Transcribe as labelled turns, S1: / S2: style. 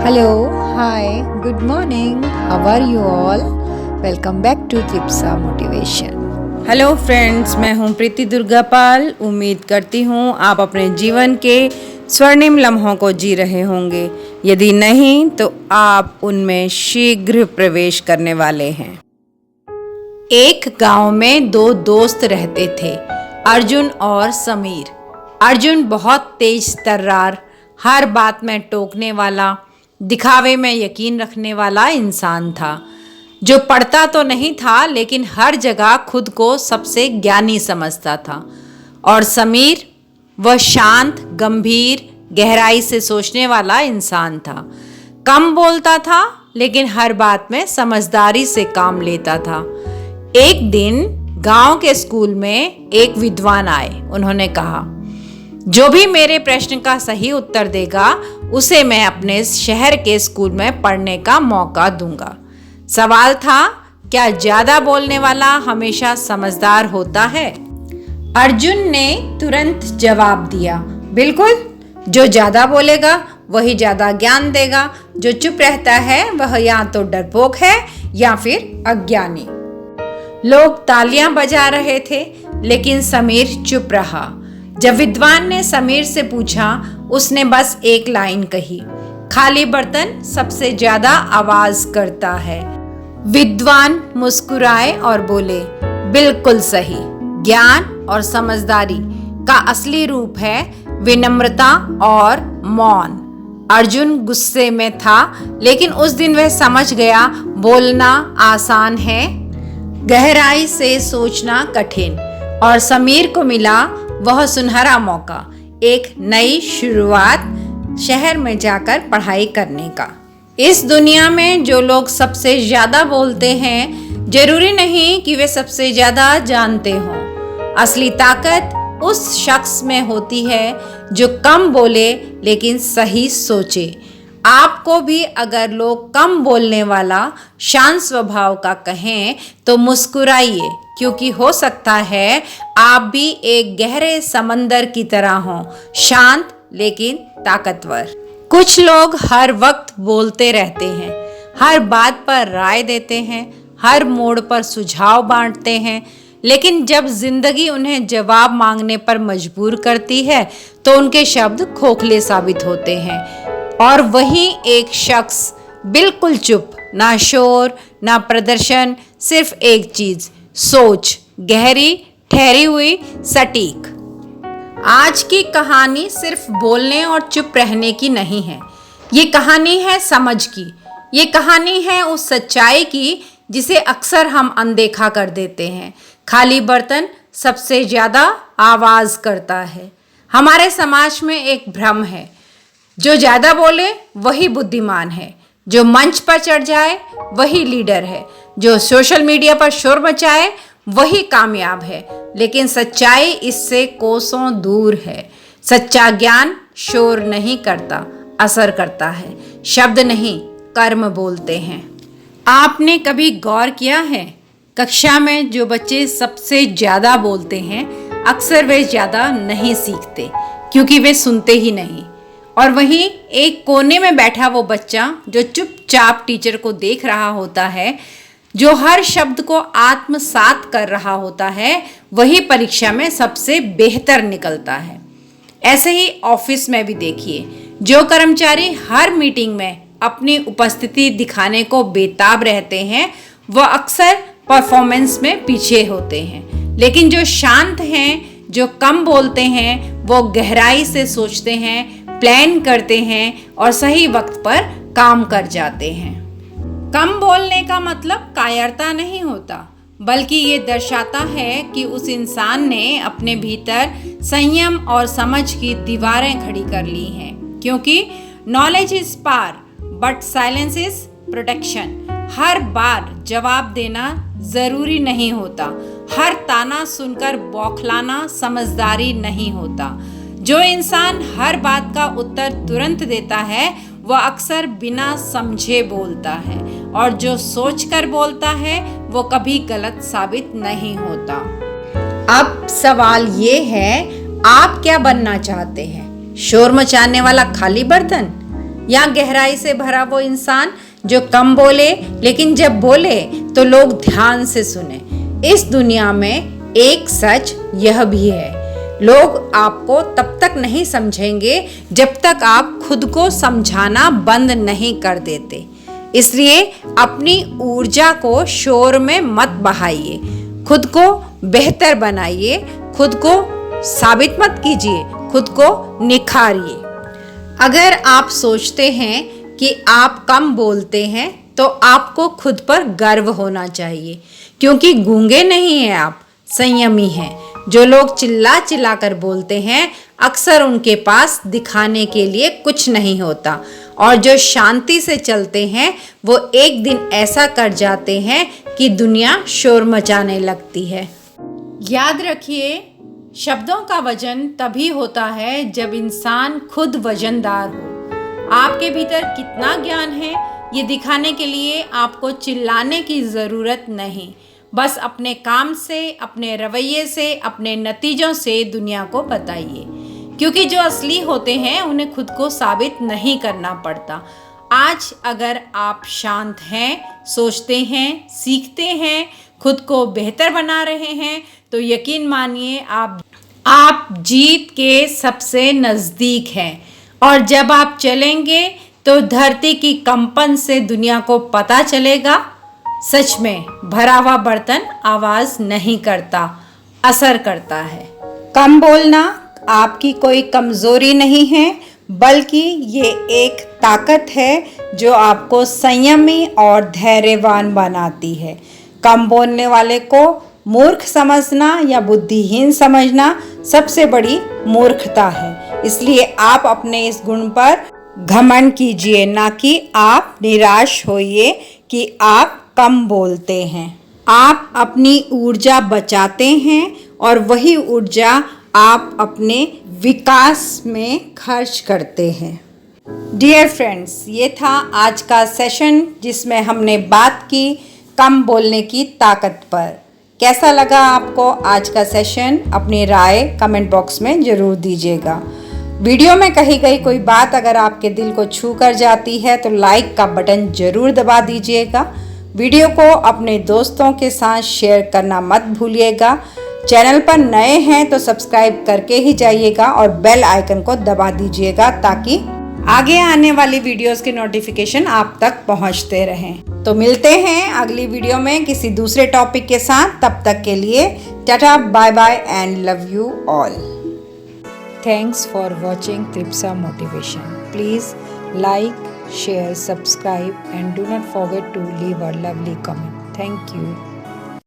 S1: Hello, hi, good morning. How are you all? Welcome back to Tripsa Motivation.
S2: Hello friends, मैं हूं प्रीति दुर्गापाल। उम्मीद करती हूं आप अपने जीवन के स्वर्णिम लम्हों को जी रहे होंगे। यदि नहीं तो आप उनमें शीघ्र प्रवेश करने वाले हैं। एक गांव में दो दोस्त रहते थे, अर्जुन और समीर। अर्जुन बहुत तेज तर्रार, हर बात में टोकने वाला, दिखावे में यकीन रखने वाला इंसान था, जो पढ़ता तो नहीं था लेकिन हर जगह खुद को सबसे ज्ञानी समझता था। और समीर, वह शांत, गंभीर, गहराई से सोचने वाला इंसान था। कम बोलता था लेकिन हर बात में समझदारी से काम लेता था। एक दिन गांव के स्कूल में एक विद्वान आए। उन्होंने कहा, जो भी मेरे प्रश्न का सही उत्तर देगा उसे मैं अपने शहर के स्कूल में पढ़ने का मौका दूंगा। सवाल था, क्या ज्यादा बोलने वाला हमेशा समझदार होता है? अर्जुन ने तुरंत जवाब दिया, बिल्कुल। जो ज्यादा बोलेगा वही ज्यादा ज्ञान देगा। जो चुप रहता है वह या तो डरपोक है या फिर अज्ञानी। लोग तालियां बजा रहे थे लेकिन समीर चुप रहा। जब विद्वान ने समीर से पूछा, उसने बस एक लाइन कही, खाली बर्तन सबसे ज्यादा आवाज करता है। विद्वान मुस्कुराए और बोले, बिल्कुल सही। ज्ञान और समझदारी का असली रूप है विनम्रता और मौन। अर्जुन गुस्से में था लेकिन उस दिन वह समझ गया, बोलना आसान है, गहराई से सोचना कठिन। और समीर को मिला वह सुनहरा मौका, एक नई शुरुआत, शहर में जाकर पढ़ाई करने का। इस दुनिया में जो लोग सबसे ज्यादा बोलते हैं, जरूरी नहीं कि वे सबसे ज्यादा जानते हों। असली ताकत उस शख्स में होती है जो कम बोले लेकिन सही सोचे। आपको भी अगर लोग कम बोलने वाला, शांत स्वभाव का कहें तो मुस्कुराइए, क्योंकि हो सकता है आप भी एक गहरे समंदर की तरह हों, शांत लेकिन ताकतवर। कुछ लोग हर वक्त बोलते रहते हैं, हर बात पर राय देते हैं, हर मोड़ पर सुझाव बांटते हैं, लेकिन जब जिंदगी उन्हें जवाब मांगने पर मजबूर करती है तो उनके शब्द खोखले साबित होते हैं। और वही एक शख्स बिल्कुल चुप, ना शोर ना प्रदर्शन, सिर्फ एक चीज, सोच, गहरी, ठहरी हुई, सटीक। आज की कहानी सिर्फ बोलने और चुप रहने की नहीं है, ये कहानी है समझ की। ये कहानी है उस सच्चाई की जिसे अक्सर हम अनदेखा कर देते हैं। खाली बर्तन सबसे ज्यादा आवाज करता है। हमारे समाज में एक भ्रम है, जो ज्यादा बोले वही बुद्धिमान है, जो मंच पर चढ़ जाए वही लीडर है, जो सोशल मीडिया पर शोर मचाए वही कामयाब है। लेकिन सच्चाई इससे कोसों दूर है। सच्चा ज्ञान शोर नहीं करता, असर करता है। शब्द नहीं, कर्म बोलते हैं। आपने कभी गौर किया है, कक्षा में जो बच्चे सबसे ज्यादा बोलते हैं, अक्सर वे ज्यादा नहीं सीखते, क्योंकि वे सुनते ही नहीं। और वहीं एक कोने में बैठा वो बच्चा जो चुपचाप टीचर को देख रहा होता है, जो हर शब्द को आत्मसात कर रहा होता है, वही परीक्षा में सबसे बेहतर निकलता है। ऐसे ही ऑफिस में भी देखिए, जो कर्मचारी हर मीटिंग में अपनी उपस्थिति दिखाने को बेताब रहते हैं, वह अक्सर परफॉर्मेंस में पीछे होते हैं। लेकिन जो शांत हैं, जो कम बोलते हैं, वो गहराई से सोचते हैं, प्लान करते हैं और सही वक्त पर काम कर जाते हैं। कम बोलने का मतलब कायरता नहीं होता, बल्कि ये दर्शाता है कि उस इंसान ने अपने भीतर संयम और समझ की दीवारें खड़ी कर ली हैं। क्योंकि knowledge is power but silence is protection. हर बार जवाब देना जरूरी नहीं होता, हर ताना सुनकर बौखलाना समझदारी नहीं होता। जो इंसान हर बात का उत्तर तुरंत देता है, वह अक्सर बिना समझे बोलता है, और जो सोचकर बोलता है वो कभी गलत साबित नहीं होता। अब सवाल ये है, आप क्या बनना चाहते हैं? शोर मचाने वाला खाली बर्तन या गहराई से भरा वो इंसान जो कम बोले लेकिन जब बोले तो लोग ध्यान से सुने। इस दुनिया में एक सच यह भी है, लोग आपको तब तक नहीं समझेंगे जब तक आप खुद को समझाना बंद नहीं कर देते। इसलिए अपनी ऊर्जा को शोर में मत बहाइए, खुद को बेहतर बनाइए, खुद को साबित मत कीजिए, खुद को निखारिए। अगर आप सोचते हैं कि आप कम बोलते हैं तो आपको खुद पर गर्व होना चाहिए, क्योंकि गूंगे नहीं हैं आप, संयमी हैं। जो लोग चिल्ला चिल्ला कर बोलते हैं अक्सर उनके पास दिखाने के लिए कुछ नहीं होता, और जो शांति से चलते हैं वो एक दिन ऐसा कर जाते हैं कि दुनिया शोर मचाने लगती है। याद रखिए, शब्दों का वजन तभी होता है जब इंसान खुद वजनदार हो। आपके भीतर कितना ज्ञान है ये दिखाने के लिए आपको चिल्लाने की ज़रूरत नहीं, बस अपने काम से, अपने रवैये से, अपने नतीजों से दुनिया को बताइए, क्योंकि जो असली होते हैं उन्हें खुद को साबित नहीं करना पड़ता। आज अगर आप शांत हैं, सोचते हैं, सीखते हैं, खुद को बेहतर बना रहे हैं तो यकीन मानिए आप जीत के सबसे नज़दीक हैं। और जब आप चलेंगे तो धरती की कंपन से दुनिया को पता चलेगा, सच में भरा हुआ बर्तन आवाज नहीं करता, असर करता है। कम बोलना आपकी कोई कमजोरी नहीं है, बल्कि ये एक ताकत है जो आपको संयमी और धैर्यवान बनाती है। कम बोलने वाले को मूर्ख समझना या बुद्धिहीन समझना सबसे बड़ी मूर्खता है। इसलिए आप अपने इस गुण पर घमंड कीजिए, ना कि आप निराश होइए कि आप कम बोलते हैं। आप अपनी ऊर्जा बचाते हैं और वही ऊर्जा आप अपने विकास में खर्च करते हैं। डियर फ्रेंड्स, ये था आज का सेशन जिसमें हमने बात की कम बोलने की ताकत पर। कैसा लगा आपको आज का सेशन? अपनी राय कमेंट बॉक्स में ज़रूर दीजिएगा। वीडियो में कही गई कोई बात अगर आपके दिल को छू कर जाती है तो लाइक का बटन ज़रूर दबा दीजिएगा। वीडियो को अपने दोस्तों के साथ शेयर करना मत भूलिएगा। चैनल पर नए हैं तो सब्सक्राइब करके ही जाइएगा और बेल आइकन को दबा दीजिएगा ताकि आगे आने वाली वीडियोस के नोटिफिकेशन आप तक पहुंचते रहें। तो मिलते हैं अगली वीडियो में किसी दूसरे टॉपिक के साथ। तब तक के लिए tata, bye bye and love you all.
S1: Thanks for watching Tripsa Motivation. Please like, share, subscribe and do not forget to leave a lovely comment. Thank you.